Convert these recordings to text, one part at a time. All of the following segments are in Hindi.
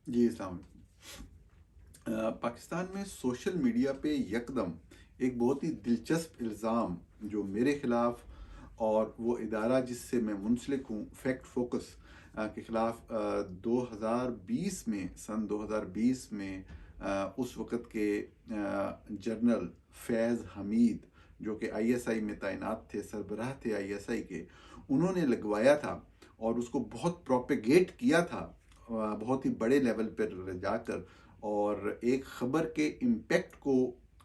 जी, अस्सलाम पाकिस्तान में सोशल मीडिया पे यकदम एक बहुत ही दिलचस्प इल्ज़ाम जो मेरे ख़िलाफ़ और वो इदारा जिससे मैं मुंसलिक हूँ फैक्ट फोकस के ख़िलाफ़ 2020 में सन 2020 में उस वक़्त के जनरल फैज़ हमीद जो कि आईएसआई में तैनात थे, सरबराह थे आईएसआई के, उन्होंने लगवाया था और उसको बहुत प्रोपेगेट किया था बहुत ही बड़े लेवल पर जाकर और एक ख़बर के इम्पैक्ट को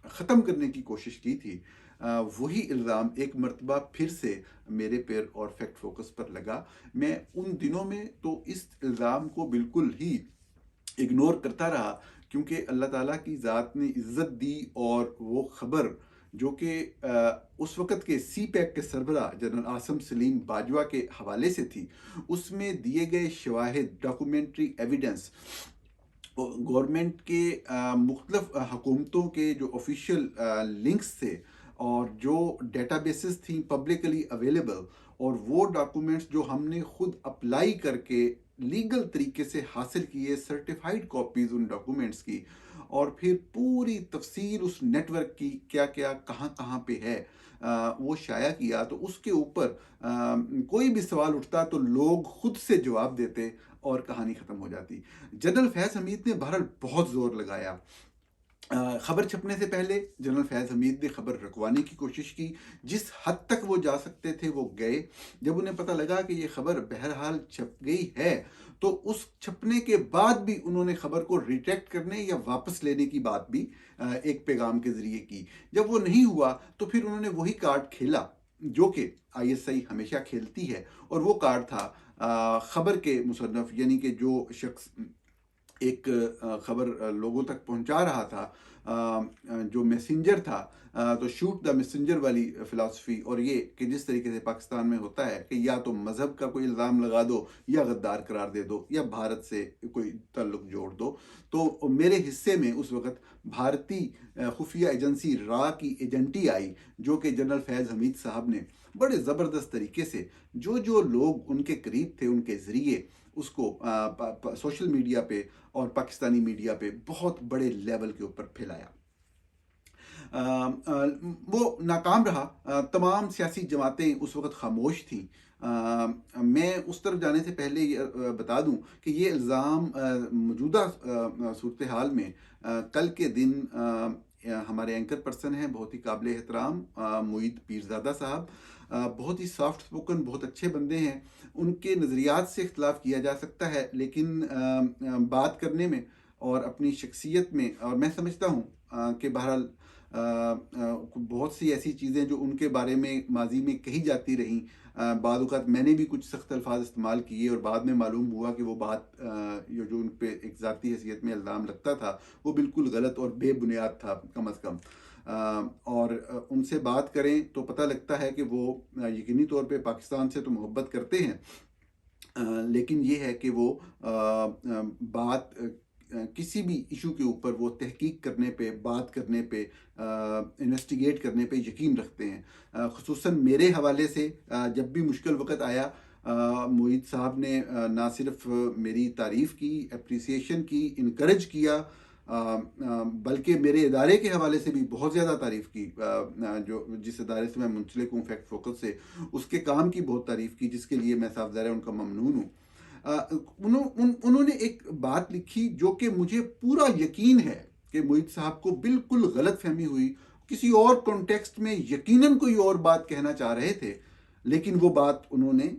ख़त्म करने की कोशिश की थी। वही इल्ज़ाम एक मर्तबा फिर से मेरे पैर और फैक्ट फोकस पर लगा। मैं उन दिनों में तो इस इल्ज़ाम को बिल्कुल ही इग्नोर करता रहा क्योंकि अल्लाह ताला की ज़ात ने इज़्ज़त दी और वो ख़बर जो कि उस वक़्त के सी पैक के सरबराह जनरल आसिम सलीम बाजवा के हवाले से थी, उसमें दिए गए शवाहिद, डॉक्यूमेंट्री एविडेंस गवर्नमेंट के मुख्तलिफ हुकूमतों के जो ऑफिशियल लिंक्स थे और जो डेटाबेसेस थी पब्लिकली अवेलेबल और वो डॉक्यूमेंट्स जो हमने खुद अप्लाई करके लीगल तरीके से हासिल किए सर्टिफाइड कॉपीज़ उन डॉक्यूमेंट्स की और फिर पूरी तफसील उस नेटवर्क की क्या क्या कहाँ कहाँ पे है वो शाया किया तो उसके ऊपर कोई भी सवाल उठता तो लोग खुद से जवाब देते और कहानी ख़त्म हो जाती। जनरल फैज़ हमीद ने बहरहाल बहुत ज़ोर लगाया। खबर छपने से पहले जनरल फैज़ हमीद ने खबर रुकवाने की कोशिश की। जिस हद तक वो जा सकते थे वो गए। जब उन्हें पता लगा कि ये खबर बहरहाल छप गई है, तो उस छपने के बाद भी उन्होंने खबर को रिट्रैक्ट करने या वापस लेने की बात भी एक पैगाम के ज़रिए की। जब वो नहीं हुआ तो फिर उन्होंने वही कार्ड खेला जो कि आईएसआई हमेशा खेलती है और वो कार्ड था खबर के मुसन्नफ़ यानी कि जो शख्स एक खबर लोगों तक पहुंचा रहा था जो मैसेंजर था तो शूट द मैसेंजर वाली फ़िलासफ़ी और ये कि जिस तरीके से पाकिस्तान में होता है कि या तो मज़हब का कोई इल्ज़ाम लगा दो या गद्दार करार दे दो या भारत से कोई ताल्लुक़ जोड़ दो। तो मेरे हिस्से में उस वक़्त भारतीय खुफिया एजेंसी रा की एजेंटी आई जो कि जनरल फैज़ हमीद साहब ने बड़े ज़बरदस्त तरीके से जो लोग उनके करीब थे उनके ज़रिए उसको सोशल मीडिया पे और पाकिस्तानी मीडिया पे बहुत बड़े लेवल के ऊपर फैलाया। वो नाकाम रहा। तमाम सियासी जमातें उस वक़्त खामोश थीं। मैं उस तरफ जाने से पहले ये बता दूं कि ये इल्ज़ाम मौजूदा सूरत हाल में कल के दिन हमारे एंकर पर्सन हैं बहुत ही काबिल एहतराम मुईद पीरज़ादा साहब बहुत ही सॉफ्ट स्पोकन बहुत अच्छे बंदे हैं। उनके नज़रियात से इख्तलाफ किया जा सकता है लेकिन बात करने में और अपनी शख्सियत में और मैं समझता हूँ कि बहरहाल बहुत सी ऐसी चीज़ें जो उनके बारे में माजी में कही जाती रहीं बाद औक़ात मैंने भी कुछ सख्त अल्फाज इस्तेमाल किए और बाद में मालूम हुआ कि वो बात ये जो उन पे एक ज़ाती हैसियत में इल्ज़ाम लगता था वो बिल्कुल गलत और बेबुनियाद था कम अज़ कम। और उनसे बात करें तो पता लगता है कि वो यकीनी तौर पे पाकिस्तान से तो मोहब्बत करते हैं लेकिन ये है कि वो बात किसी भी इशू के ऊपर वो तहकीक करने पे बात करने पे इन्वेस्टिगेट करने पे यकीन रखते हैं। ख़ुसूसन मेरे हवाले से जब भी मुश्किल वक़्त आया मुईद साहब ने ना सिर्फ मेरी तारीफ़ की अप्रिसिएशन की इनकरेज किया बल्कि मेरे इदारे के हवाले से भी बहुत ज़्यादा तारीफ़ की जो जिस इदारे से मैं मुंसलिक हूँ फैक्ट फोकस से उसके काम की बहुत तारीफ़ की जिसके लिए मैं साफ ज़ाहिर है उनका ममनून हूँ। उन्होंने एक बात लिखी जो कि मुझे पूरा यकीन है कि मुईद साहब को बिल्कुल गलत फहमी हुई किसी और कॉन्टेक्स्ट में यकीनन कोई और बात कहना चाह रहे थे लेकिन वो बात उन्होंने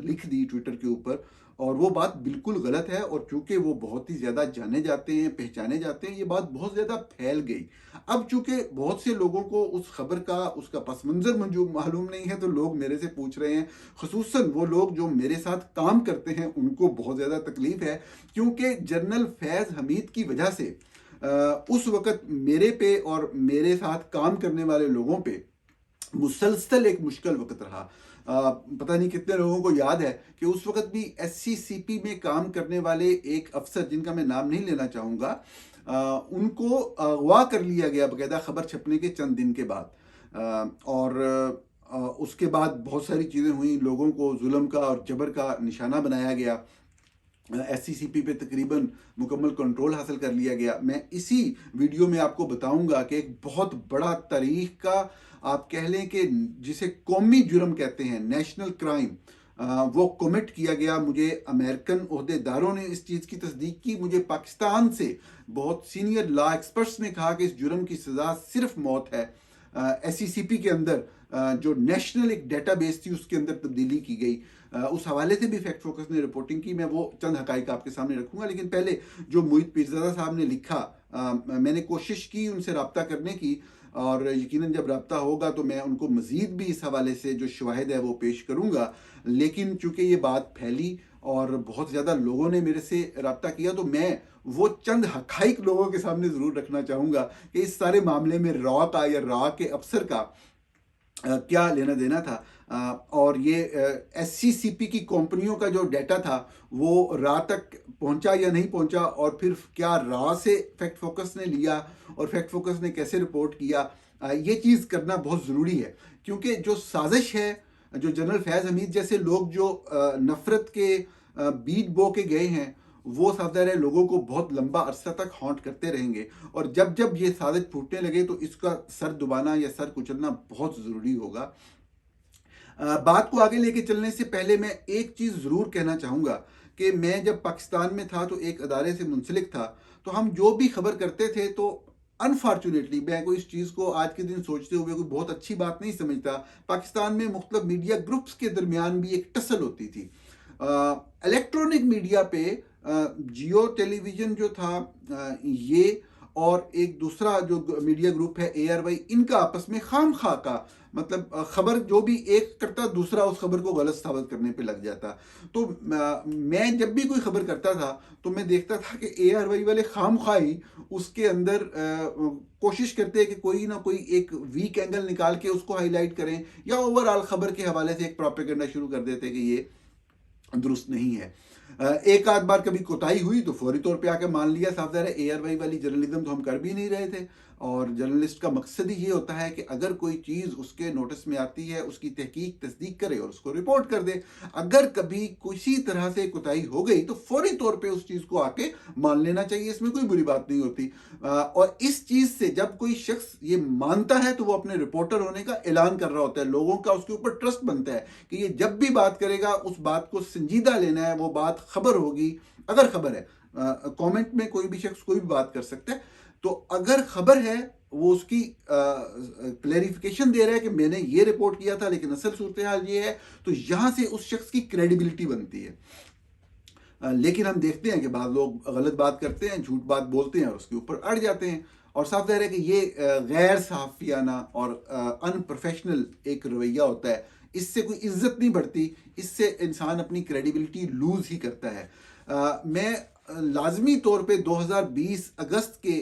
लिख दी ट्विटर के ऊपर और वो बात बिल्कुल गलत है और चूंकि वो बहुत ही ज़्यादा जाने जाते हैं पहचाने जाते हैं ये बात बहुत ज़्यादा फैल गई। अब चूंकि बहुत से लोगों को उस खबर का उसका पस मंज़र मालूम नहीं है तो लोग मेरे से पूछ रहे हैं ख़ुसूसन वो लोग जो मेरे साथ काम करते हैं उनको बहुत ज़्यादा तकलीफ़ है क्योंकि जनरल फैज़ हमीद की वजह से उस वक़्त मेरे पे और मेरे साथ काम करने वाले लोगों पे मुसलसल एक मुश्किल वक़्त रहा। पता नहीं कितने लोगों को याद है कि उस वक़्त भी एससीसीपी में काम करने वाले एक अफ़सर जिनका मैं नाम नहीं लेना चाहूँगा उनको अगवा कर लिया गया बाकायदा खबर छपने के चंद दिन के बाद। और उसके बाद बहुत सारी चीज़ें हुई लोगों को जुल्म का और जबर का निशाना बनाया गया। SCCP पे तकरीबन मुकम्मल कंट्रोल हासिल कर लिया गया। मैं इसी वीडियो में आपको बताऊंगा कि एक बहुत बड़ा तारीख का, आप कह लें कि जिसे कौमी जुर्म कहते हैं, नेशनल क्राइम, वो कमिट किया गया। मुझे अमेरिकन ओहदेदारों ने इस चीज़ की तस्दीक की, मुझे पाकिस्तान से बहुत सीनियर लॉ एक्सपर्ट्स ने कहा कि इस जुर्म की सज़ा सिर्फ मौत है। SCCP के अंदर जो नेशनल एक डेटाबेस थी उसके अंदर तब्दीली की गई। उस हवाले से भी फैक्ट फोकस ने रिपोर्टिंग की, मैं वो चंद हकाइक आपके सामने रखूंगा। लेकिन पहले जो मोहित पीरज़ादा साहब ने लिखा, मैंने कोशिश की उनसे रब्ता करने की, और यकीनन जब रब्ता होगा तो मैं उनको मज़ीद भी इस हवाले से जो शवाहिद है वो पेश करूँगा। लेकिन चूँकि ये बात फैली और बहुत ज़्यादा लोगों ने मेरे से रब्ता किया, तो मैं वो चंद हकाइक लोगों के सामने ज़रूर रखना चाहूँगा कि इस सारे मामले में रॉ का या रॉ के अफसर का क्या लेना देना था। और ये SCCP की कंपनियों का जो डाटा था वो रा तक पहुंचा या नहीं पहुंचा, और फिर क्या रा से फैक्ट फोकस ने लिया और फैक्ट फोकस ने कैसे रिपोर्ट किया, ये चीज़ करना बहुत ज़रूरी है। क्योंकि जो साजिश है, जो जनरल फैज़ हमीद जैसे लोग जो नफ़रत के बीज बो के गए हैं, वो साझेदार है लोगों को बहुत लंबा अरसा तक हॉन्ट करते रहेंगे। और जब जब ये साजिश फूटने लगे तो इसका सर दुबाना या सर कुचलना बहुत ज़रूरी होगा। बात को आगे लेके चलने से पहले मैं एक चीज़ ज़रूर कहना चाहूँगा कि मैं जब पाकिस्तान में था तो एक अदारे से मुंसलिक था, तो हम जो भी खबर करते थे तो अनफॉर्चुनेटली मैं कोई इस चीज़ को आज के दिन सोचते हुए कोई बहुत अच्छी बात नहीं समझता। पाकिस्तान में मुख्तलिफ मीडिया ग्रुप्स के दरमियान भी एक टसल होती थी। इलेक्ट्रॉनिक मीडिया पे जियो टेलीविज़न जो था, ये और एक दूसरा जो मीडिया ग्रुप है ARY, इनका आपस में खाम खा का मतलब खबर जो भी एक करता दूसरा उस खबर को गलत साबित करने पे लग जाता। तो मैं जब भी कोई खबर करता था तो मैं देखता था कि ARY वाले खाम खा ही उसके अंदर कोशिश करते हैं कि कोई ना कोई एक वीक एंगल निकाल के उसको हाईलाइट करें, या ओवरऑल खबर के हवाले से एक प्रोपेगेंडा शुरू कर देते कि ये दुरुस्त नहीं है। एक आध बार कभी कोताही हुई तो फौरी तौर पे आके मान लिया, साफ ज़ाहिर है ARY वाली जर्नलिज्म तो हम कर भी नहीं रहे थे। और जर्नलिस्ट का मकसद ही ये होता है कि अगर कोई चीज़ उसके नोटिस में आती है उसकी तहकीक तस्दीक करे और उसको रिपोर्ट कर दे। अगर कभी किसी तरह से कोताही हो गई तो फौरी तौर पे उस चीज़ को आके मान लेना चाहिए, इसमें कोई बुरी बात नहीं होती। और इस चीज़ से जब कोई शख्स ये मानता है तो वो अपने रिपोर्टर होने का ऐलान कर रहा होता है, लोगों का उसके ऊपर ट्रस्ट बनता है कि ये जब भी बात करेगा उस बात को संजीदा लेना है, वो बात खबर होगी। अगर खबर है, कमेंट में कोई भी शख्स कोई भी बात कर सकता है, तो अगर खबर है वो उसकी क्लैरिफिकेशन दे रहा है कि मैंने ये रिपोर्ट किया था लेकिन असल सूरत हाल ये है, तो यहां से उस शख्स की क्रेडिबिलिटी बनती है। लेकिन हम देखते हैं कि बाद लोग गलत बात करते हैं, झूठ बात बोलते हैं और उसके ऊपर अड़ जाते हैं। और साफ ज़ाहिर है कि ये गैर सहाफ़ियाना और अनप्रोफेशनल एक रवैया होता है। इससे कोई इज्जत नहीं बढ़ती, इससे इंसान अपनी क्रेडिबिलिटी लूज़ ही करता है। मैं लाजमी तौर पे 2020 अगस्त के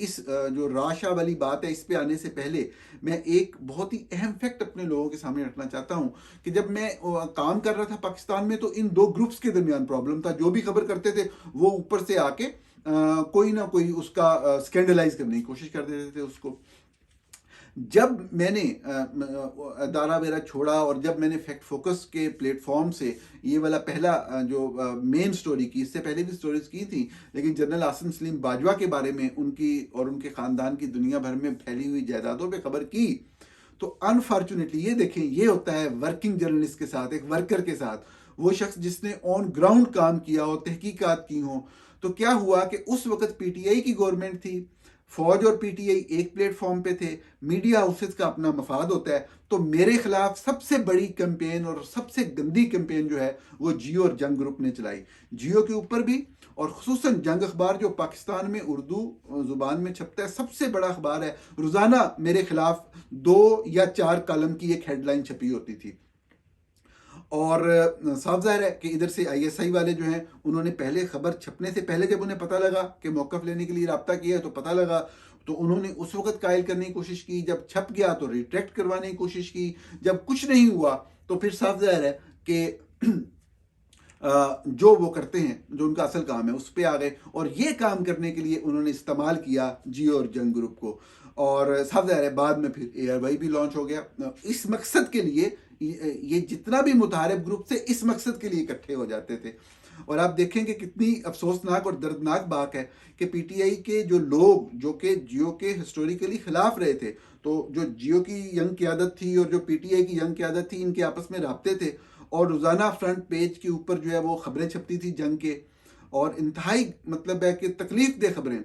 इस जो राशा वाली बात है इस पे आने से पहले मैं एक बहुत ही अहम फैक्ट अपने लोगों के सामने रखना चाहता हूं कि जब मैं काम कर रहा था पाकिस्तान में तो इन दो ग्रुप्स के दरमियान प्रॉब्लम था। जो भी खबर करते थे वो ऊपर से आके कोई ना कोई उसका स्कैंडलाइज करने की कोशिश कर देते थे उसको। जब मैंने अदारा मेरा छोड़ा और जब मैंने फैक्ट फोकस के प्लेटफॉर्म से ये वाला पहला जो मेन स्टोरी की, इससे पहले भी स्टोरीज की थी लेकिन जनरल आसिम सलीम बाजवा के बारे में, उनकी और उनके ख़ानदान की दुनिया भर में फैली हुई जायदादों पे खबर की, तो अनफॉर्चुनेटली ये देखें, ये होता है वर्किंग जर्नलिस्ट के साथ, एक वर्कर के साथ, वो शख्स जिसने ऑन ग्राउंड काम किया हो, तहकीकात की हो। तो क्या हुआ कि उस वक्त PTI की गवर्नमेंट थी, फौज और PTI एक प्लेटफॉर्म पे थे, मीडिया हाउसेस का अपना मफाद होता है। तो मेरे खिलाफ सबसे बड़ी कैंपेन और सबसे गंदी कैंपेन जो है वो जियो और जंग ग्रुप ने चलाई। जियो के ऊपर भी, और खुसूसन जंग अखबार जो पाकिस्तान में उर्दू जुबान में छपता है, सबसे बड़ा अखबार है, रोज़ाना मेरे खिलाफ 2 या 4 कॉलम की एक हेडलाइन छपी होती थी। और साफ ज़ाहिर है कि इधर से ISI वाले जो हैं उन्होंने पहले खबर छपने से पहले जब उन्हें पता लगा कि मौक़िफ़ लेने के लिए रब्ता किया तो पता लगा, तो उन्होंने उस वक्त कायल करने की कोशिश की, जब छप गया तो रिट्रैक्ट करवाने की कोशिश की, जब कुछ नहीं हुआ तो फिर साफ ज़ाहिर है कि जो वो करते हैं, जो उनका असल काम है, उस पर आ गए। और ये काम करने के लिए उन्होंने इस्तेमाल किया जियो और जंग ग्रुप को। और साफ ज़ाहिर है बाद में फिर ARY भी लॉन्च हो गया। इस मकसद के लिए ये जितना भी मुतारिब ग्रुप से इस मकसद के लिए इकट्ठे हो जाते थे। और आप देखेंगे कितनी अफसोसनाक और दर्दनाक बात है कि पीटीआई के जो लोग जो कि जियो के हिस्टोरिकली खिलाफ रहे थे, तो जो जियो की यंग क़यादत थी और जो पीटीआई की यंग क़यादत थी, इनके आपस में राब्ते थे और रोज़ाना फ्रंट पेज के ऊपर जो है वो खबरें छपती थी जंग के, और इंतहाई मतलब है कि तकलीफ दे खबरें,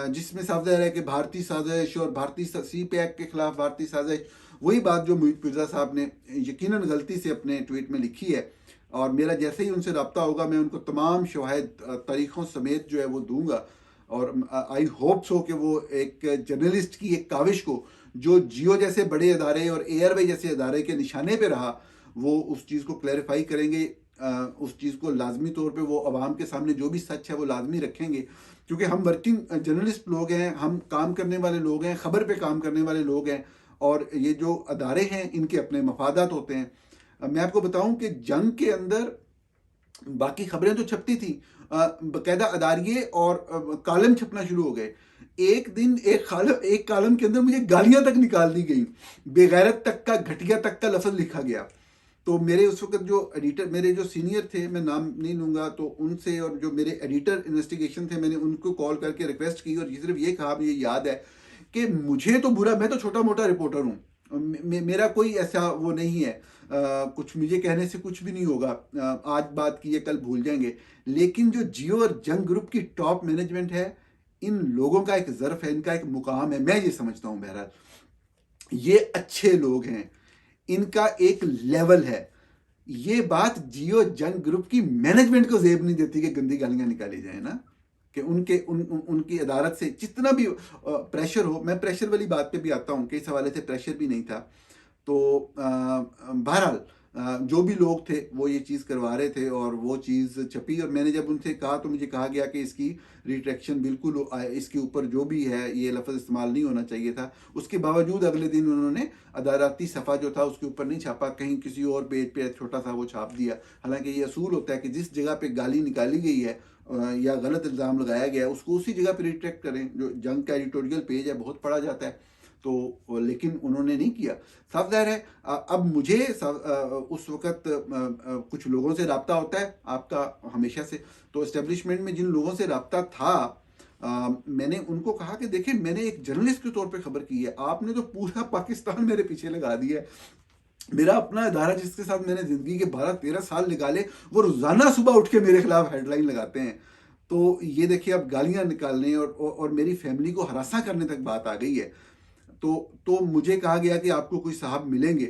जिसमें साफ ज़ाहिर है कि भारतीय साजिश और भारतीय सी पैक के खिलाफ भारतीय साजिश, वही बात जो मोहित पिरजा साहब ने यकीनन गलती से अपने ट्वीट में लिखी है। और मेरा जैसे ही उनसे रब्ता होगा मैं उनको तमाम शवाहिद तारीखों समेत जो है वो दूंगा, और आई होप सो कि वो एक जर्नलिस्ट की एक काविश को जो जियो जैसे बड़े अदारे और एयरवे जैसे अदारे के निशाने पे रहा, वो उस चीज़ को क्लैरिफाई करेंगे, उस चीज़ को लाजमी तौर पे वो अवाम के सामने जो भी सच है वो लाजमी रखेंगे, क्योंकि हम वर्किंग जर्नलिस्ट लोग हैं, हम काम करने वाले लोग हैं, खबर पे काम करने वाले लोग हैं, और ये जो अदारे हैं इनके अपने मफादात होते हैं। मैं आपको बताऊं कि जंग के अंदर बाकी खबरें तो छपती थी, बाकायदा अदारिये और कालम छपना शुरू हो गए। एक दिन एक कालम के अंदर मुझे गालियां तक निकाल दी गई, बेगैरत तक का, घटिया तक का लफ्ज़ लिखा गया। तो मेरे उस वक्त जो एडिटर, मेरे जो सीनियर थे, मैं नाम नहीं लूँगा, तो उनसे और जो मेरे एडिटर इन्वेस्टिगेशन थे, मैंने उनको कॉल करके रिक्वेस्ट की और सिर्फ ये कहा, मुझे याद है कि मुझे तो बुरा, मैं तो छोटा मोटा रिपोर्टर हूँ, मेरा कोई ऐसा वो नहीं है, कुछ मुझे कहने से कुछ भी नहीं होगा, आज बात की है कल भूल जाएंगे, लेकिन जो जियो और जंग ग्रुप की टॉप मैनेजमेंट है, इन लोगों का एक ज़र्फ है, इनका एक मुकाम है, मैं ये समझता हूँ। बहरहाल ये अच्छे लोग हैं, इनका एक लेवल है। ये बात जियो जंग ग्रुप की मैनेजमेंट को जेब नहीं देती कि गंदी गालियां निकाली जाए ना, कि उनकी अदालत से जितना भी प्रेशर हो। मैं प्रेशर वाली बात पे भी आता हूँ कि इस हवाले से प्रेशर भी नहीं था। तो बहरहाल जो भी लोग थे वो ये चीज़ करवा रहे थे और वो चीज़ छपी, और मैंने जब उनसे कहा तो मुझे कहा गया कि इसकी रिट्रैक्शन बिल्कुल, इसके ऊपर जो भी है ये लफ्ज़ इस्तेमाल नहीं होना चाहिए था। उसके बावजूद अगले दिन उन्होंने अदालती सफ़ा जो था उसके ऊपर नहीं छापा, कहीं किसी और पेज पे छोटा सा वो छाप दिया। हालांकि ये असूल होता है कि जिस जगह पे गाली निकाली गई है या गलत इल्ज़ाम लगाया गया है उसको उसी जगह पे रिट्रैक्ट करें। जो जंग का एडिटोरियल पेज है बहुत पढ़ा जाता है, तो लेकिन उन्होंने नहीं किया। साफ ज़ाहिर है अब मुझे उस वक़्त कुछ लोगों से रब्ता होता है आपका हमेशा से, तो इस्टेब्लिशमेंट में जिन लोगों से रब्ता था, मैंने उनको कहा कि देखिए मैंने एक जर्नलिस्ट के तौर पे खबर की है, आपने तो पूरा पाकिस्तान मेरे पीछे लगा दिया है। मेरा अपना अदारा जिसके साथ मैंने ज़िंदगी के 12-13 साल निकाले, वो रोज़ाना सुबह उठ के मेरे खिलाफ हेडलाइन लगाते हैं। तो ये देखिए अब गालियाँ निकालने और मेरी फैमिली को हरासा करने तक बात आ गई है। तो मुझे कहा गया कि आपको कोई साहब मिलेंगे,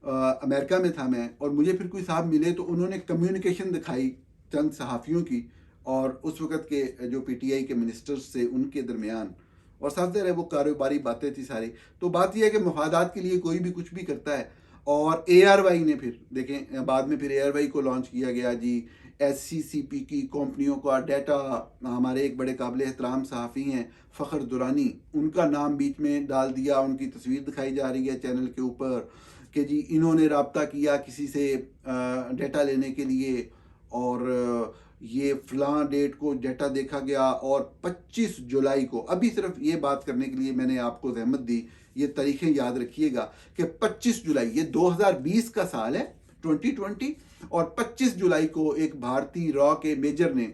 अमेरिका में था मैं, और मुझे फिर कोई साहब मिले तो उन्होंने कम्युनिकेशन दिखाई चंद सहाफ़ियों की और उस वक़्त के जो पीटीआई के मिनिस्टर्स से उनके दरमियान, और साथ है वो कारोबारी बातें थी सारी। तो बात यह है कि मफादात के लिए कोई भी कुछ भी करता है। और एआरवाई ने फिर देखें, बाद में फिर एआरवाई को लॉन्च किया गया जी, एससीसीपी की कंपनियों का डाटा, हमारे एक बड़े काबिल एहतराम सहाफ़ी हैं फ़खर दुरानी, उनका नाम बीच में डाल दिया, उनकी तस्वीर दिखाई जा रही है चैनल के ऊपर कि जी इन्होंने रब्ता किया किसी से डाटा लेने के लिए, और ये फ़लाँ डेट को डाटा देखा गया, और 25 जुलाई को, अभी सिर्फ ये बात करने के लिए मैंने आपको जहमत दी, ये तारीखें याद रखिएगा कि 25 जुलाई, ये 2020 का साल है 2020, और 25 जुलाई को एक भारतीय रॉ के मेजर ने,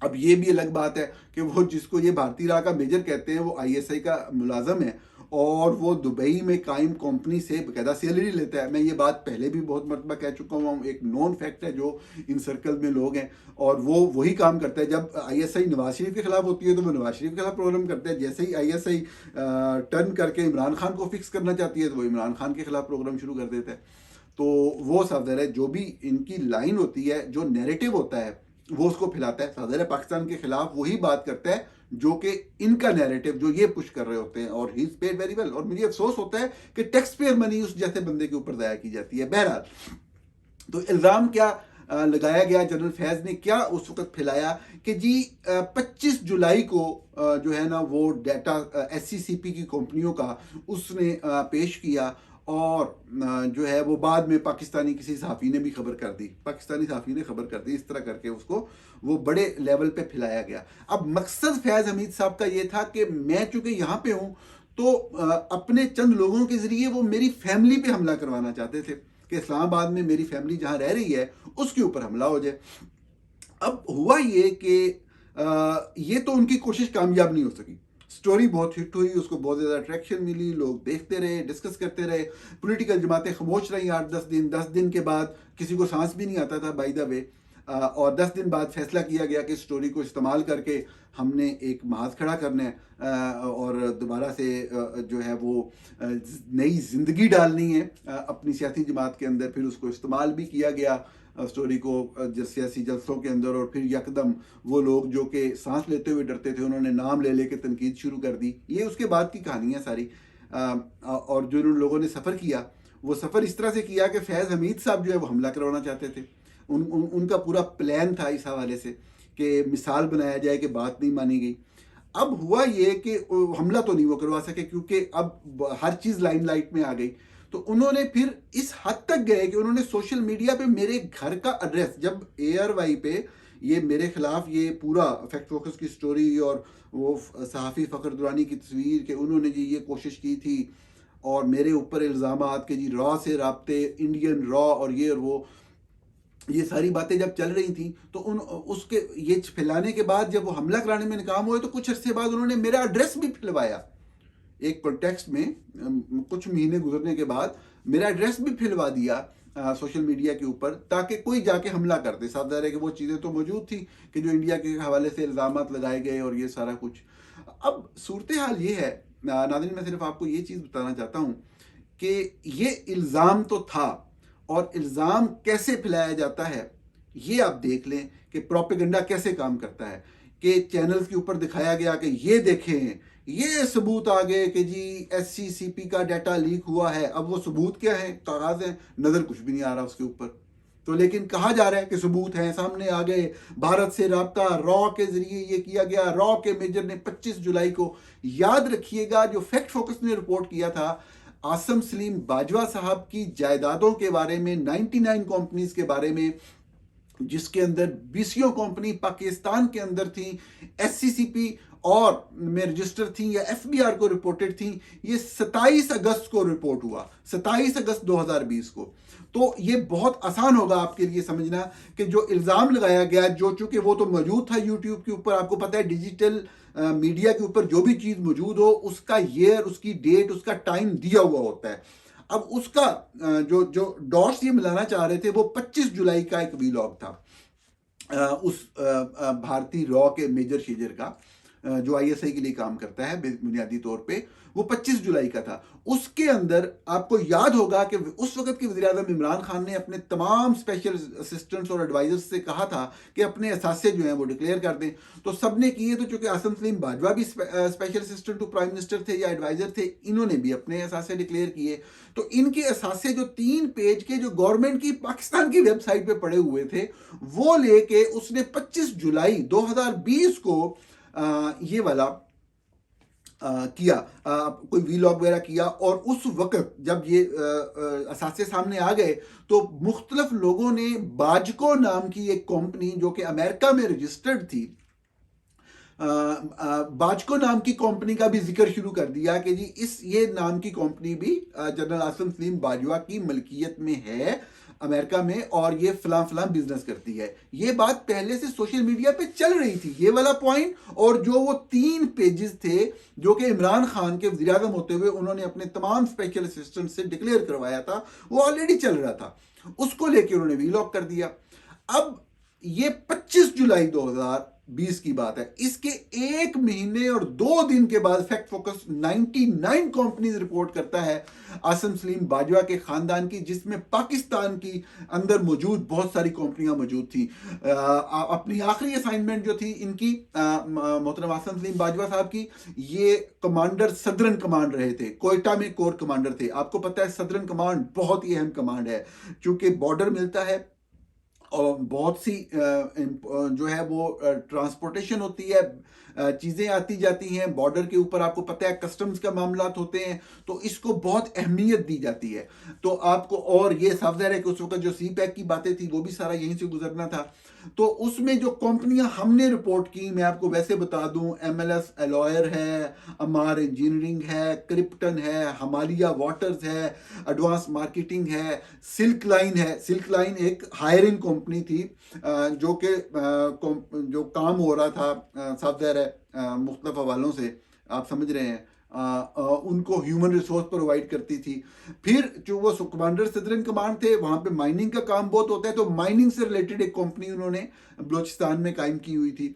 अब ये भी अलग बात है कि वो जिसको ये भारतीय रॉ का मेजर कहते हैं वो आईएसआई का मुलाजम है और वो दुबई में कायम कंपनी से बकायदा सैलरी लेता है। मैं ये बात पहले भी बहुत मरतबा कह चुका हूँ, एक नॉन फैक्ट है जो इन सर्कल में लोग हैं, और वो वही काम करता है। जब आईएसआई नवाज शरीफ के खिलाफ होती है तो वो नवाज शरीफ के खिलाफ प्रोग्राम करते हैं, जैसे ही आईएसआई टर्न करके इमरान खान को फिक्स करना चाहती है तो वो इमरान खान के खिलाफ प्रोग्राम शुरू कर देता है। तो वो सावधान है, जो भी इनकी लाइन होती है, जो नैरेटिव होता है वो उसको फैलाता है। सावधान पाकिस्तान के खिलाफ वही बात करता है जो कि इनका नैरेटिव जो ये पुश कर रहे होते हैं, और he is paid very well. और मुझे अफसोस होता है कि टैक्स पेयर मनी उस जैसे बंदे के ऊपर दाया की जाती है। बहरहाल तो इल्ज़ाम क्या लगाया गया, जनरल फैज़ ने क्या उस वक्त फैलाया कि जी 25 जुलाई को जो है ना वो डाटा एससीसीपी की कंपनियों का उसने पेश किया, और जो है वो बाद में पाकिस्तानी किसी सहाफ़ी ने भी खबर कर दी, पाकिस्तानी सहाफ़ी ने खबर कर दी, इस तरह करके उसको वो बड़े लेवल पे फैलाया गया। अब मकसद फैज़ हमीद साहब का ये था कि मैं चूँकि यहाँ पे हूँ तो अपने चंद लोगों के ज़रिए वो मेरी फैमिली पे हमला करवाना चाहते थे कि इस्लामाबाद में मेरी फैमिली जहाँ रह रही है उसके ऊपर हमला हो जाए। अब हुआ ये कि ये तो उनकी कोशिश कामयाब नहीं हो सकी। स्टोरी बहुत हिट हुई, उसको बहुत ज़्यादा अट्रैक्शन मिली, लोग देखते रहे, डिस्कस करते रहे, पॉलिटिकल जमातें खामोश रहीं 8-10 दिन। 10 दिन के बाद किसी को सांस भी नहीं आता था बाय द वे। और 10 दिन बाद फैसला किया गया कि स्टोरी को इस्तेमाल करके हमने एक महाज खड़ा करना है, और दोबारा से जो है वो नई जिंदगी डालनी है अपनी सियासी जमात के अंदर। फिर उसको इस्तेमाल भी किया गया स्टोरी को सियासी जलसों के अंदर, और फिर यकदम वो लोग जो कि सांस लेते हुए डरते थे उन्होंने नाम ले लेके तनकीद शुरू कर दी। ये उसके बाद की कहानी है सारी। और जो उन लोगों ने सफ़र किया, वो सफ़र इस तरह से किया कि फैज़ हमीद साहब जो है वो हमला करवाना चाहते थे। उनका पूरा प्लान था इस हवाले से कि मिसाल बनाया जाए कि बात नहीं मानी गई। अब हुआ ये कि हमला तो नहीं वो करवा सके क्योंकि अब हर चीज़ लाइमलाइट में आ गई। तो उन्होंने फिर इस हद तक गए कि उन्होंने सोशल मीडिया पे मेरे घर का एड्रेस, जब ARY पे ये मेरे खिलाफ ये पूरा फैक्ट फोकस की स्टोरी और वो सहाफ़ी फ़खर दुरानी की तस्वीर कि उन्होंने जी ये कोशिश की थी और मेरे ऊपर इल्ज़ामात के जी रॉ से राब्ते, इंडियन रॉ और ये और वो, ये सारी बातें जब चल रही थी तो उसके ये फैलाने के बाद जब वो हमला कराने में नाकाम हुए तो कुछ अरसे बाद उन्होंने मेरा एड्रेस भी फिलवाया। एक कॉन्टेक्स्ट में कुछ महीने गुजरने के बाद मेरा एड्रेस भी फिलवा दिया सोशल मीडिया के ऊपर, ताकि कोई जाके हमला कर दे। साफ ज़ाहिर है कि वो चीज़ें तो मौजूद थी कि जो इंडिया के हवाले से इल्ज़ामात लगाए गए और ये सारा कुछ। अब सूरत हाल ये है नाज़रीन, मैं सिर्फ आपको ये चीज़ बताना चाहता हूँ कि ये इल्ज़ाम तो था, और इल्ज़ाम कैसे फैलाया जाता है ये आप देख लें कि प्रोपेगेंडा कैसे काम करता है। कि चैनल्स के ऊपर दिखाया गया कि ये देखें, ये सबूत आ गए कि जी SCCP का डाटा लीक हुआ है। अब वो सबूत क्या है, कागज़ है, नज़र कुछ भी नहीं आ रहा उसके ऊपर। तो लेकिन कहा जा रहा है कि सबूत हैं, सामने आ गए, भारत से राब्ता रॉ के जरिए ये किया गया। रॉ के मेजर ने 25 जुलाई को, याद रखिएगा, जो फैक्ट फोकस ने रिपोर्ट किया था आसम सलीम बाजवा साहब की जायदादों के बारे में, 99 कंपनीज के बारे में, जिसके अंदर 20 कंपनी पाकिस्तान के अंदर थी, SCCP और में रजिस्टर थी या FBR को रिपोर्टेड थी। ये 27 अगस्त को रिपोर्ट हुआ, 27 अगस्त 2020 को। तो ये बहुत आसान होगा आपके लिए समझना कि जो इल्ज़ाम लगाया गया, जो चूंकि वो तो मौजूद था यूट्यूब के ऊपर, आपको पता है डिजिटल मीडिया के ऊपर जो भी चीज़ मौजूद हो उसका ईयर, उसकी डेट, उसका टाइम दिया हुआ होता है। अब उसका जो जो डॉट्स ये मिलाना चाह रहे थे वो 25 जुलाई का एक वीलॉग था उस भारतीय रॉ के मेजर शेजर का, जो ISI के लिए काम करता है बुनियादी तौर पे। वो 25 जुलाई का था। उसके अंदर आपको याद होगा कि उस वक्त के वज़ीर आज़म इमरान खान ने अपने तमाम स्पेशल असिस्टेंट्स और एडवाइजर्स से कहा था कि अपने असासे जो हैं वो डिक्लेयर कर दें। तो सब ने किए। तो चूंकि आसम सलीम बाजवा भी special assistant to prime minister थे या एडवाइजर थे, इन्होंने भी अपने असासे डिक्लेयर किए। तो इनके असासे जो 3 पेज के, जो गवर्नमेंट की पाकिस्तान की वेबसाइट पे पड़े हुए थे, वो लेके उसने 25 जुलाई 2020 को ये वाला किया, कोई वीलॉग वगैरह किया। और उस वक्त जब ये असासे सामने आ गए तो मुख्तलिफ लोगों ने बाजको नाम की एक कंपनी जो कि अमेरिका में रजिस्टर्ड थी, बाजको नाम की कंपनी का भी जिक्र शुरू कर दिया कि जी ये नाम की कंपनी भी जनरल आसिम सलीम बाजवा की मलकियत में है अमेरिका में, और ये फलां फलां बिजनेस करती है। ये बात पहले से सोशल मीडिया पे चल रही थी, ये वाला पॉइंट। और जो वो 3 पेजेस थे जो कि इमरान खान के वज़ीर आज़म होते हुए उन्होंने अपने तमाम स्पेशल असिस्टेंट से डिक्लेयर करवाया था, वो ऑलरेडी चल रहा था। उसको लेके उन्होंने वीलॉग कर दिया। अब ये 25 जुलाई 2020 की बात है। इसके 1 महीने और 2 दिन के बाद फैक्ट फोकस 99 कंपनीज रिपोर्ट करता है आसिम सलीम बाजवा के खानदान की, जिसमें पाकिस्तान की अंदर मौजूद बहुत सारी कंपनियां मौजूद थी। अपनी आखिरी असाइनमेंट जो थी इनकी, मोहतरम आसिम सलीम बाजवा साहब की, ये कमांडर सदरन कमांड रहे थे, कोयटा में कोर कमांडर थे। आपको पता है सदरन कमांड बहुत ही अहम कमांड है, चूंकि बॉर्डर मिलता है और बहुत सी जो है वो ट्रांसपोर्टेशन होती है, चीज़ें आती जाती हैं बॉर्डर के ऊपर। आपको पता है कस्टम्स का मामलात होते हैं, तो इसको बहुत अहमियत दी जाती है। तो आपको, और ये साफ ज़ाहिर है कि उस वक्त जो CPEC की बातें थी वो भी सारा यहीं से गुजरना था। तो उसमें जो कंपनियां हमने रिपोर्ट की, मैं आपको वैसे बता दूं, MLS अलॉयर है, अमार इंजीनियरिंग है, क्रिप्टन है, हमालिया वाटर्स है, एडवांस मार्केटिंग है, सिल्क लाइन है। सिल्क लाइन एक हायरिंग कंपनी थी जो कि जो काम हो रहा था साफ ज़ाहिर है मुख्तलिफ हवालों से, आप समझ रहे हैं, उनको ह्यूमन रिसोर्स प्रोवाइड करती थी। फिर जो वो कमांडर सदर इन कमांड थे, वहां पे माइनिंग का काम बहुत होता है, तो माइनिंग से रिलेटेड एक कंपनी उन्होंने बलूचिस्तान में कायम की हुई थी।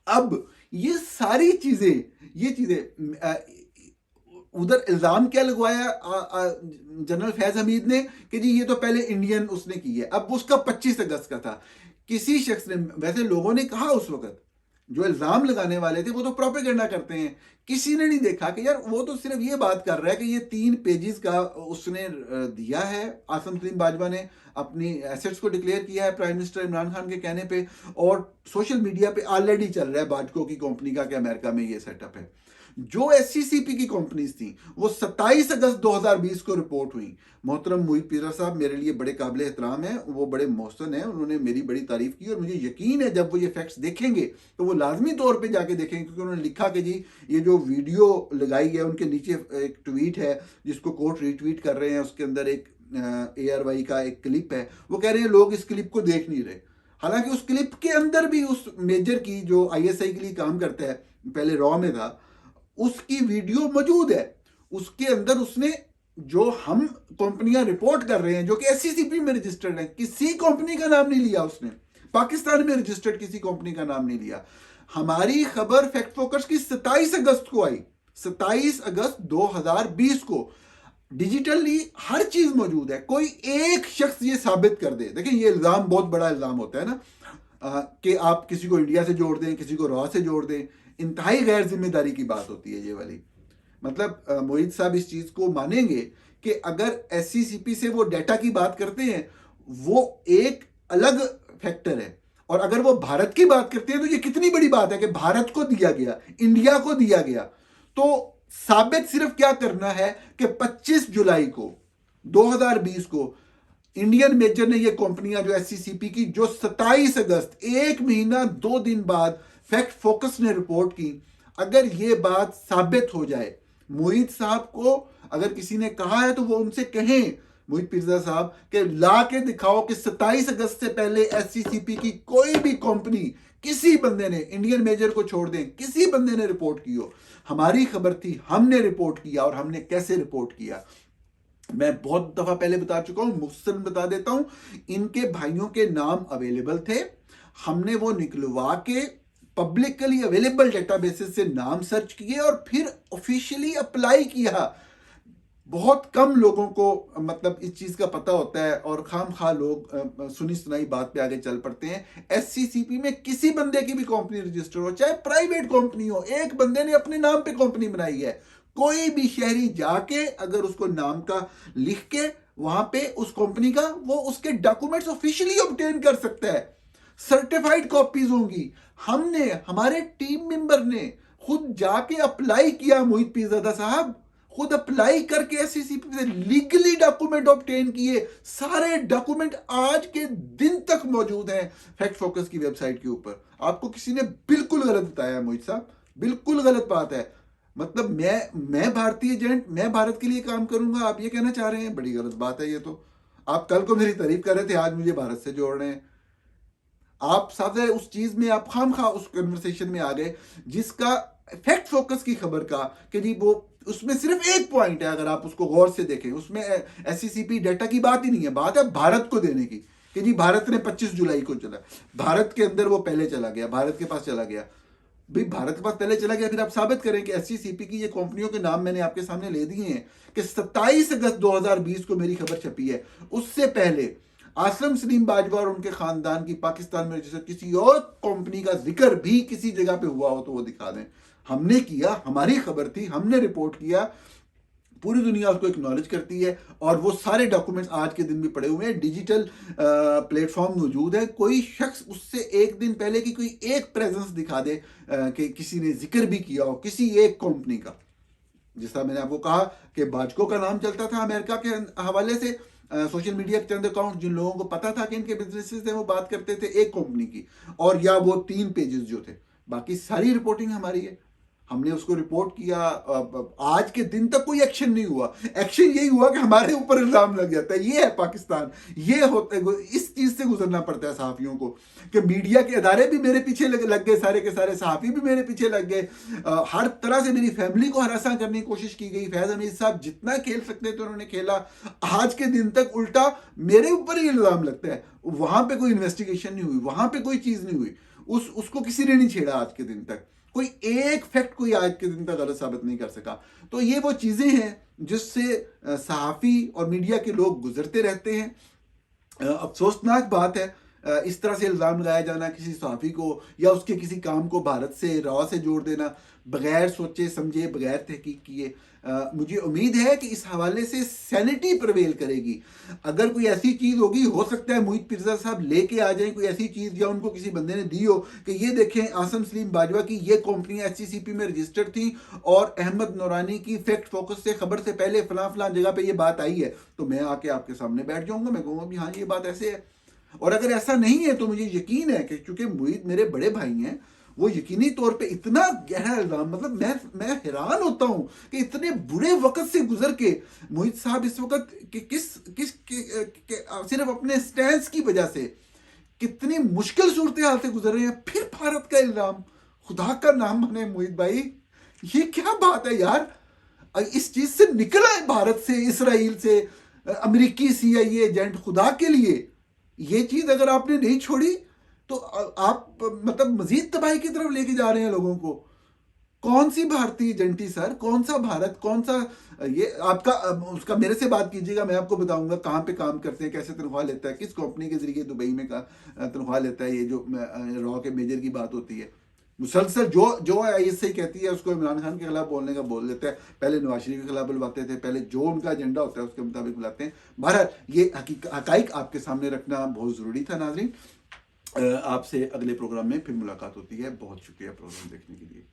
अब ये सारी चीजें, ये चीजें उधर इल्जाम क्या लगवाया जनरल फैज हमीद ने कि जी ये तो पहले इंडियन उसने की है। अब उसका 25 अगस्त का था। किसी शख्स ने, वैसे लोगों ने कहा उस वक्त, जो इल्जाम लगाने वाले थे वो तो प्रोपेगेंडा करते हैं, किसी ने नहीं देखा कि यार वो तो सिर्फ ये बात कर रहा है कि ये 3 पेजेस का उसने दिया है, आसिम सलीम बाजवा ने अपनी एसेट्स को डिक्लेयर किया है प्राइम मिनिस्टर इमरान खान के कहने पे, और सोशल मीडिया पे ऑलरेडी चल रहा है बाजको की कंपनी का कि अमेरिका में ये सेटअप है। जो SCCP की कंपनीज थी वो 27 अगस्त 2020 को रिपोर्ट हुई। मोहतरम मोहित पीरा साहब मेरे लिए बड़े काबिल एहतराम है, वो बड़े मोहसन है, उन्होंने मेरी बड़ी तारीफ की, और मुझे यकीन है जब वो ये फैक्ट्स देखेंगे तो वो लाजमी तौर पे जाके देखेंगे, क्योंकि उन्होंने लिखा कि जी ये जो वीडियो लगाई है, उनके नीचे एक ट्वीट है जिसको कोर्ट रीट्वीट कर रहे हैं, उसके अंदर एक ARY का एक क्लिप है, वो कह रहे हैं लोग इस क्लिप को देख नहीं रहे। हालांकि उस क्लिप के अंदर भी उस मेजर की जो ISI के लिए काम करता है, पहले रॉ में था, उसकी वीडियो मौजूद है। उसके अंदर उसने, जो हम कंपनियां रिपोर्ट कर रहे हैं जो कि SCCP में रजिस्टर्ड है, किसी कंपनी का नाम नहीं लिया उसने, पाकिस्तान में रजिस्टर्ड किसी कंपनी का नाम नहीं लिया। हमारी खबर फैक्ट फोकस की 27 अगस्त को आई, 27 अगस्त 2020 को। डिजिटली हर चीज मौजूद है, कोई एक शख्स ये साबित कर दे। देखिए ये इल्जाम बहुत बड़ा इल्जाम होता है ना, कि आप किसी को इंडिया से जोड़ दें, किसी को रॉ से जोड़ दें, इंतहाई गैर जिम्मेदारी की बात होती है ये वाली। मतलब मोहित साहब इस चीज को मानेंगे कि अगर SCCP से वो डेटा की बात करते हैं वो एक अलग फैक्टर है, और अगर वो भारत की बात करते हैं तो ये कितनी बड़ी बात है कि भारत को दिया गया, इंडिया को दिया गया। तो साबित सिर्फ क्या करना है कि 25 जुलाई को 2020 को इंडियन मेजर ने ये कंपनियां जो SCCP की, जो 27 अगस्त, 1 महीना 2 दिन बाद फैक्ट फोकस ने रिपोर्ट की, अगर ये बात साबित हो जाए, मोहित साहब को अगर किसी ने कहा है तो वो उनसे कहें, मोहित पीरजा साहब, कि ला के दिखाओ कि 27 अगस्त से पहले SCCP की कोई भी कंपनी, किसी बंदे ने, इंडियन मेजर को छोड़ दें, किसी बंदे ने रिपोर्ट की हो। हमारी खबर थी, हमने रिपोर्ट किया, और हमने कैसे रिपोर्ट किया मैं बहुत दफा पहले बता चुका हूं, मुख्तसर बता देता हूं। इनके भाइयों के नाम अवेलेबल थे, हमने वो निकलवा के पब्लिकली अवेलेबल डेटाबेसेस से नाम सर्च किए और फिर ऑफिशियली अप्लाई किया। बहुत कम लोगों को मतलब इस चीज का पता होता है, और खाम खा लोग सुनी सुनाई बात पे आगे चल पड़ते हैं। SCCP में किसी बंदे की भी कंपनी रजिस्टर हो, चाहे प्राइवेट कंपनी हो, एक बंदे ने अपने नाम पे कंपनी बनाई है, कोई भी शहरी जाके अगर उसको नाम का लिख के वहां पे उस कंपनी का, वो उसके डॉक्यूमेंट्स ऑफिशियली ऑब्टेन कर सकता है, सर्टिफाइड कॉपीज होंगी। हमने, हमारे टीम मेंबर ने खुद जाके अप्लाई किया, मोहित पीरजादा साहब खुद अप्लाई करके SCCP से लीगली डॉक्यूमेंट ऑब्टेन किए। सारे डॉक्यूमेंट आज के दिन तक मौजूद हैं फैक्ट फोकस की वेबसाइट के ऊपर। आपको किसी ने बिल्कुल गलत बताया मोहित साहब, बिल्कुल गलत बात है। मतलब मैं भारतीय एजेंट, मैं भारत के लिए काम करूंगा, आप ये कहना चाह रहे हैं, बड़ी गलत बात है ये तो। आप कल को मेरी तारीफ कर रहे थे, आज मुझे भारत से जोड़ रहे हैं। आप साथ उस चीज में आप खामखा उस कन्वर्सेशन में आ गए जिसका फैक्ट फोकस की खबर का कि जी वो, उसमें सिर्फ एक पॉइंट है, अगर आप उसको गौर से देखें उसमें SCCP डेटा की बात ही नहीं है, बात है भारत को देने की कि जी भारत ने 25 जुलाई को चला, भारत के अंदर वो पहले चला गया, भारत के पास चला गया। भाई भारत के पास पहले चला गया, फिर आप साबित करें कि SCCP की ये कंपनियों के नाम मैंने आपके सामने ले दिए हैं कि 27 अगस्त 2020 को मेरी खबर छपी है। उससे पहले आसिम सलीम बाजवा और उनके खानदान की पाकिस्तान में रजिस्टर्ड किसी और कंपनी का जिक्र भी किसी जगह पे हुआ हो तो वो दिखा दें। हमने किया, हमारी खबर थी, हमने रिपोर्ट किया, पूरी दुनिया उसको एक्नॉलेज करती है, और वो सारे डॉक्यूमेंट्स आज के दिन भी पड़े हुए हैं, डिजिटल प्लेटफॉर्म मौजूद है। कोई शख्स उससे एक दिन पहले की कोई एक प्रेजेंस दिखा दे कि किसी ने जिक्र भी किया हो किसी एक कंपनी का। जिस तरह मैंने आपको कहा कि बाजको का नाम चलता था अमेरिका के हवाले से, सोशल मीडिया के चंद अकाउंट जिन लोगों को पता था कि इनके बिजनेसेस थे वो बात करते थे एक कंपनी की, और या वो 3 पेजेस जो थे, बाकी सारी रिपोर्टिंग हमारी है। हमने उसको रिपोर्ट किया, आज के दिन तक कोई एक्शन नहीं हुआ। एक्शन यही हुआ कि हमारे ऊपर इल्जाम लग जाता है। ये है पाकिस्तान, ये होता है। इस चीज से गुजरना पड़ता है सहाफियों को कि मीडिया के अदारे भी मेरे पीछे लग गए, सारे के सारे सहाफी भी मेरे पीछे लग गए। हर तरह से मेरी फैमिली को हरासा करने की कोशिश की गई। फैज हमीद साहब जितना खेल सकते थे उन्होंने खेला। आज के दिन तक उल्टा मेरे ऊपर ही इल्जाम लगता है। वहां पे कोई इन्वेस्टिगेशन नहीं हुई, वहां पे कोई चीज नहीं हुई, उसको किसी ने नहीं छेड़ा। आज के दिन तक कोई एक फैक्ट कोई आज के दिन तक गलत साबित नहीं कर सका। तो ये वो चीजें हैं जिससे सहाफी और मीडिया के लोग गुजरते रहते हैं। अफसोसनाक बात है इस तरह से इल्ज़ाम लगाया जाना किसी सहाफ़ी को, या उसके किसी काम को भारत से रॉ से जोड़ देना बगैर सोचे समझे, बगैर तहकीक किए। मुझे उम्मीद है कि इस हवाले से सैनिटी प्रिवेल करेगी। अगर कोई ऐसी चीज़ होगी, हो सकता है मोहित पिरजा साहब लेके आ जाएं कोई ऐसी चीज़, या उनको किसी बंदे ने दी हो कि ये देखें आसम सलीम बाजवा की ये कंपनियां HCCP में रजिस्टर्ड थी और अहमद नूरानी की फैक्ट फोकस से खबर से पहले फलां फलां जगह पे ये बात आई है, तो मैं आके आपके सामने बैठ जाऊंगा, मैं कहूँगा भी हाँ ये बात ऐसे है। और अगर ऐसा नहीं है तो मुझे यकीन है कि चूंकि मोहित मेरे बड़े भाई हैं, वो यकीनी तौर पे इतना गहरा इल्जाम, मतलब मैं हैरान होता हूं कि इतने बुरे वक्त से गुजर के मोहित साहब इस वक्त सिर्फ अपने स्टैंड की वजह से कितनी मुश्किल सूरत हाल से गुजर रहे हैं। फिर भारत का इल्जाम, खुदा का नाम बने मोहित भाई, ये क्या बात है यार। इस चीज से निकला है भारत से, इसराइल से, अमेरिकी CIA एजेंट, खुदा के लिए ये चीज अगर आपने नहीं छोड़ी तो आप मतलब मजीद तबाही की तरफ लेके जा रहे हैं लोगों को। कौन सी भारतीय एजेंटी सर, कौन सा भारत, कौन सा ये आपका उसका मेरे से बात कीजिएगा, मैं आपको बताऊंगा कहाँ पे काम करते हैं, कैसे तनख्वाह लेता है, किस कंपनी के जरिए दुबई में तनख्वाह लेता है। ये जो रॉ के मेजर की बात होती है, मुसलसल जो ISI कहती है उसको इमरान खान के खिलाफ बोलने का बोल देता है, पहले नवाज शरीफ के खिलाफ बुलवाते थे, पहले जो उनका एजेंडा होता है उसके मुताबिक बुलाते हैं। बहरहाल ये हकाइक आपके सामने रखना बहुत ज़रूरी था। नाज़रीन, आपसे अगले प्रोग्राम में फिर मुलाकात होती है। बहुत शुक्रिया प्रोग्राम देखने के लिए।